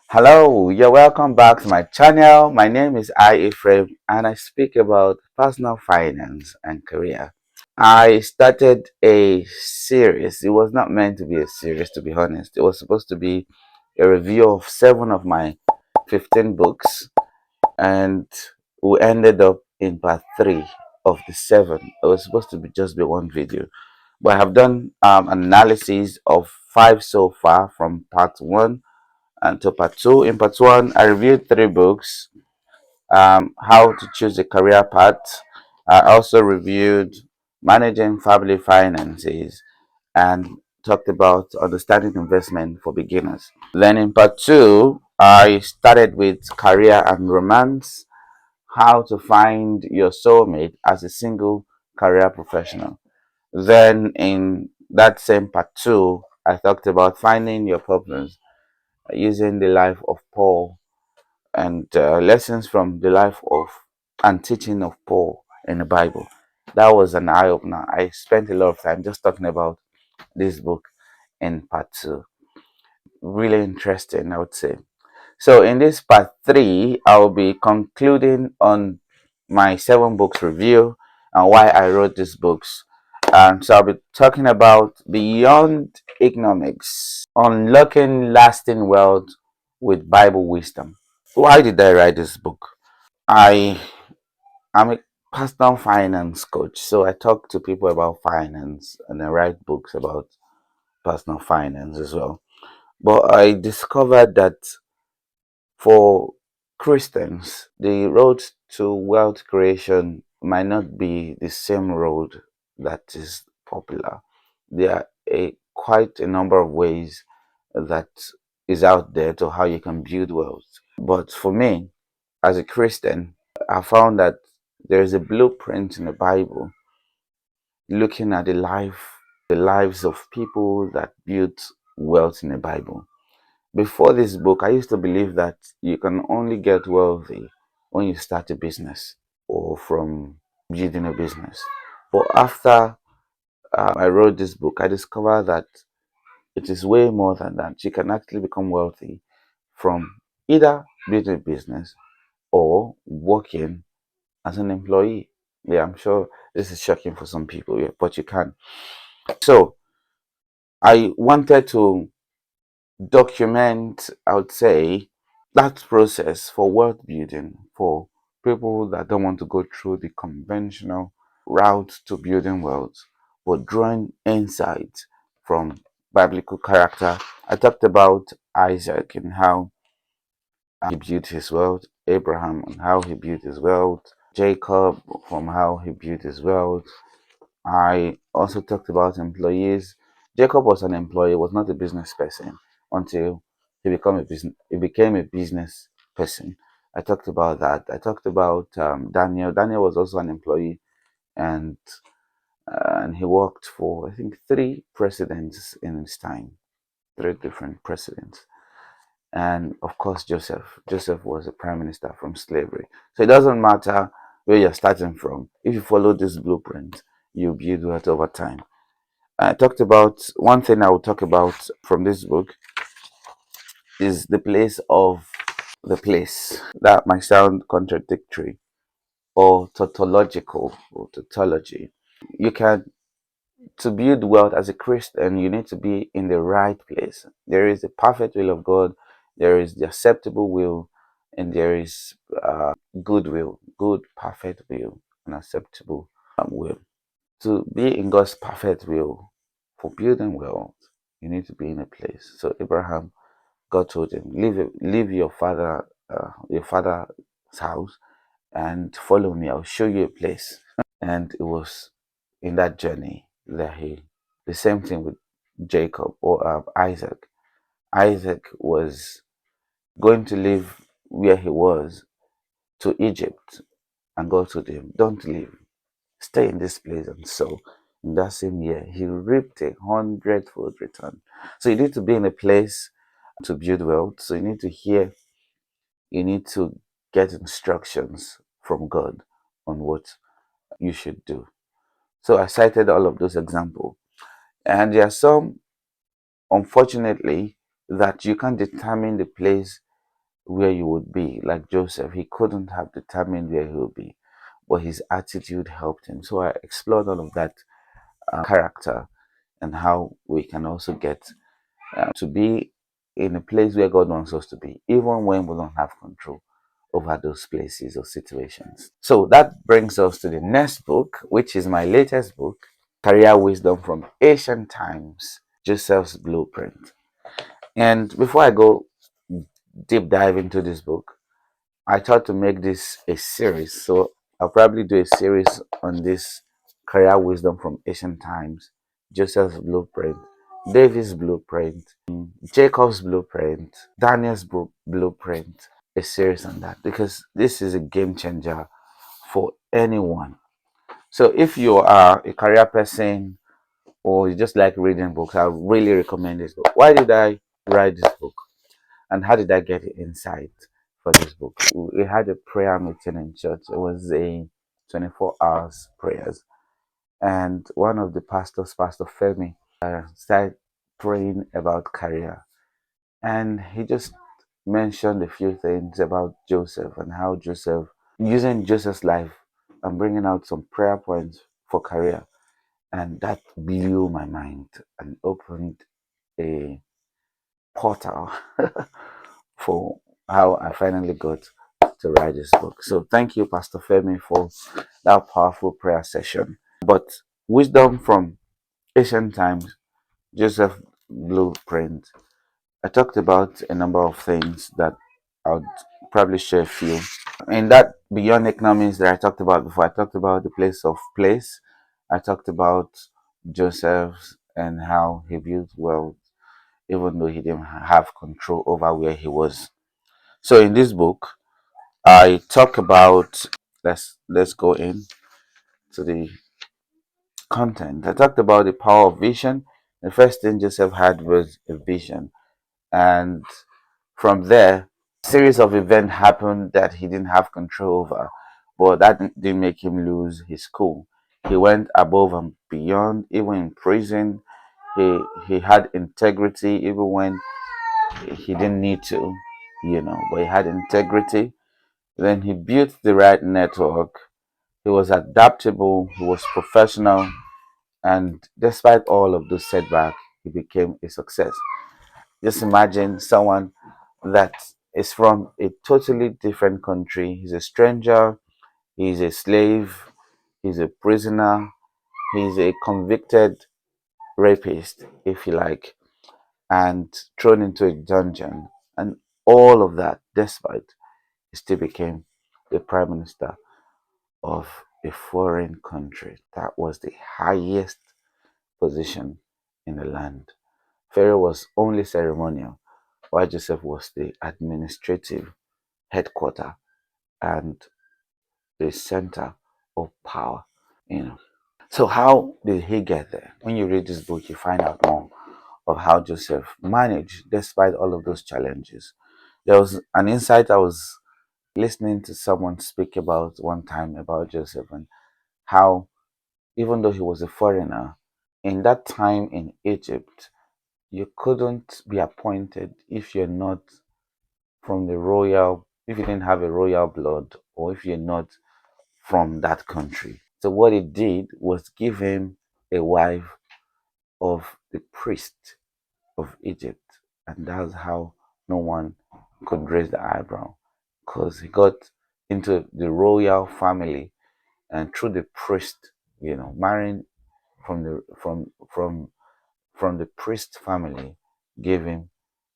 Hello, you're welcome back to my channel. My name is Ephraim and I speak about personal finance and career. I started a series. It was not meant to be a series, to be honest. It was supposed to be a review of 7 of my 15 books, and we ended up in part 3 of the 7. It was supposed to be just be one video, but I have done analysis of 5 so far from part 1 and to part 2. In part 1, I reviewed 3 books: How to Choose a Career Path. I also reviewed Managing Family Finances and talked about understanding investment for beginners. Then in part 2, I started with Career and Romance: How to Find Your Soulmate as a Single Career Professional. Then in that same part 2, I talked about finding your purpose using the life of Paul and lessons from the life of and teaching of Paul in the Bible. That was an eye opener. I spent a lot of time just talking about this book in part 2. Really interesting, I would say. So, in this part 3, I will be concluding on my 7 books review and why I wrote these books. So, I'll be talking about Beyond Economics: Unlocking Lasting Wealth with Bible Wisdom. Why did I write this book? I am a personal finance coach, so I talk to people about finance and I write books about personal finance as well. But I discovered that for Christians, the road to wealth creation might not be the same road that is popular. There are quite a number of ways that is out there to how you can build wealth. But for me, as a Christian, I found that there is a blueprint in the Bible looking at the lives of people that built wealth in the Bible. Before this book, I used to believe that you can only get wealthy when you start a business or from building a business. But after I wrote this book, I discovered that it is way more than that. You can actually become wealthy from either building a business or working as an employee. Yeah, I'm sure this is shocking for some people, yeah, but you can. So I wanted to document, I would say, that process for wealth building for people that don't want to go through the conventional route to building wealth, but drawing insight from biblical character. I talked about Isaac and how he built his wealth, Abraham and how he built his wealth, Jacob from how he built his wealth. I also talked about employees. Jacob was an employee, was not a business person until he became a business person. I talked about that. I talked about Daniel. Daniel was also an employee, and and he worked for, I think, 3 presidents in his time, 3 different presidents. And of course, Joseph. Joseph was a prime minister from slavery. So it doesn't matter where you're starting from. If you follow this blueprint, you build wealth over time. I talked about one thing I will talk about from this book is the place. That might sound contradictory or tautological or tautology. You can To build wealth as a Christian, you need to be in the right place. There is the perfect will of God, there is the acceptable will, and there is good will, good, perfect will, and acceptable will. To be in God's perfect will for building wealth, you need to be in a place. So Abraham, God told him, leave your father's house, and follow me. I'll show you a place. And it was in that journey that the same thing with Jacob or Isaac. Isaac was going to leave where he was to Egypt, and God told him, "Don't leave, stay in this place." And so, in that same year, he reaped 100-fold return. So, you need to be in a place to build wealth. So, you need to get instructions from God on what you should do. So, I cited all of those examples. And there are some, unfortunately, that you can determine the place where you would be. Like Joseph, he couldn't have determined where he would be, but his attitude helped him. So I explored all of that character and how we can also get to be in a place where God wants us to be, even when we don't have control over those places or situations. So that brings us to the next book, which is my latest book, Career Wisdom from Ancient Times, Joseph's Blueprint. And before I go deep dive into this book, I thought to make this a series. So I'll probably do a series on this Career Wisdom from Ancient Times, Joseph's Blueprint, David's Blueprint, Jacob's Blueprint, Daniel's Blueprint, a series on that because this is a game changer for anyone. So if you are a career person or you just like reading books, I really recommend this book. Why did I write this book? And how did I get the insight for this book? We had a prayer meeting in church. It was a 24 hours prayers. And one of the pastors, Pastor Femi, started praying about career. And he just mentioned a few things about Joseph and how Joseph, using Joseph's life and bringing out some prayer points for career. And that blew my mind and opened a portal for how I finally got to write this book. So thank you, Pastor Femi, for that powerful prayer session. But wisdom from ancient times, Joseph Blueprint. I talked about a number of things that I'll probably share a few. In that beyond economics that I talked about before, I talked about the place. I talked about Joseph and how he built wealth, even though he didn't have control over where he was. So in this book, I talk about let's go in to the content. I talked about the power of vision. The first thing Joseph had was a vision, and from there, a series of events happened that he didn't have control over, but that didn't make him lose his cool. He went above and beyond, even in prison. He had integrity even when he didn't need to, but he had integrity. Then he built the right network. He was adaptable, he was professional, and despite all of those setbacks, he became a success. Just imagine someone that is from a totally different country. He's a stranger, he's a slave, he's a prisoner, he's a convicted rapist, if you like, and thrown into a dungeon. And all of that, despite, he still became the prime minister of a foreign country. That was the highest position in the land. Pharaoh was only ceremonial, while Joseph was the administrative headquarter and the center of power. You know. So how did he get there? When you read this book, you find out more of how Joseph managed despite all of those challenges. There was an insight I was listening to someone speak about one time about Joseph and how even though he was a foreigner, in that time in Egypt, you couldn't be appointed if you're not from the royal, if you didn't have a royal blood, or if you're not from that country. So what he did was give him a wife of the priest of Egypt, and that's how no one could raise the eyebrow, because he got into the royal family and through the priest, marrying from the priest family gave him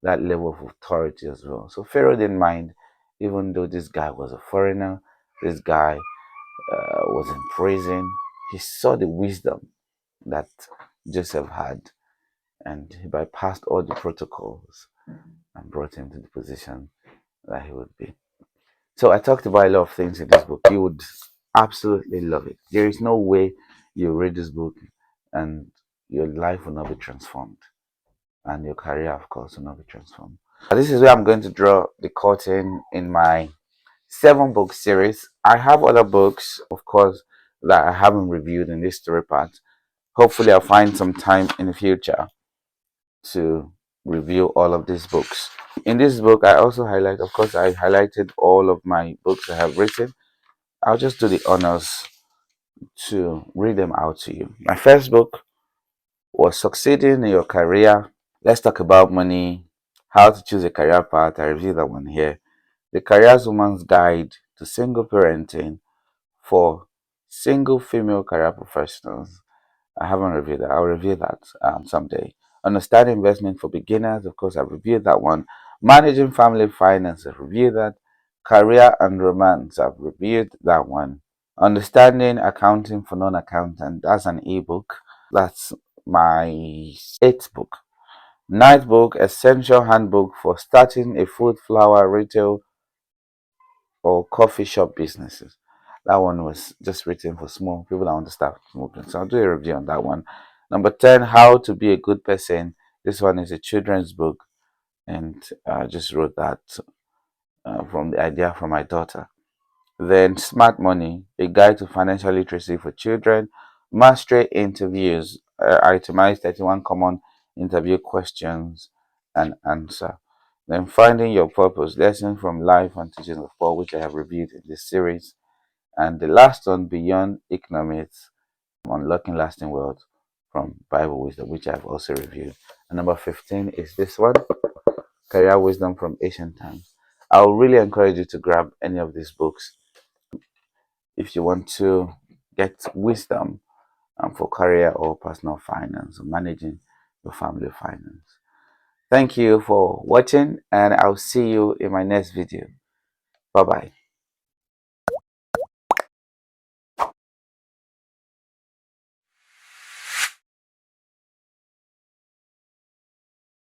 that level of authority as well. So Pharaoh didn't mind, even though this guy was a foreigner, this guy was in prison. He saw the wisdom that Joseph had, and he bypassed all the protocols and brought him to the position that he would be. So I talked about a lot of things in this book. You would absolutely love it. There is no way you read this book and your life will not be transformed, and your career, of course, will not be transformed. This is where I'm going to draw the curtain in my 7-book series. I have other books, of course, that I haven't reviewed in this story part. Hopefully, I'll find some time in the future to review all of these books. In this book, I also highlight, of course, I highlighted all of my books I have written. I'll just do the honors to read them out to you. My first book was Succeeding in Your Career. Let's talk about money, how to choose a career path. I review that one here. The Career Woman's Guide to Single Parenting for Single Female Career Professionals. I haven't reviewed that. I'll review that someday. Understanding Investment for Beginners. Of course, I've reviewed that one. Managing Family Finance. I've reviewed that. Career and Romance. I've reviewed that one. Understanding Accounting for Non-Accountant. That's an ebook. That's my eighth book. Ninth book, Essential Handbook for Starting a Food, Flour, Retail, or Coffee Shop Businesses. That one was just written for small people that want to start smoking. So I'll do a review on that one. Number 10, How to Be a Good Person. This one is a children's book, and I just wrote that from the idea from my daughter. Then Smart Money, a guide to financial literacy for children. Mastery Interviews, itemized 31 common interview questions and answer. Then Finding Your Purpose, lessons from life and teachings of Paul, which I have reviewed in this series. And the last one, Beyond Economics, Unlocking Lasting Wealth from Bible Wisdom, which I've also reviewed. And number 15 is this one, Career Wisdom from Ancient Times. I will really encourage you to grab any of these books if you want to get wisdom for career or personal finance or managing your family finance. Thank you for watching, and I'll see you in my next video. Bye bye.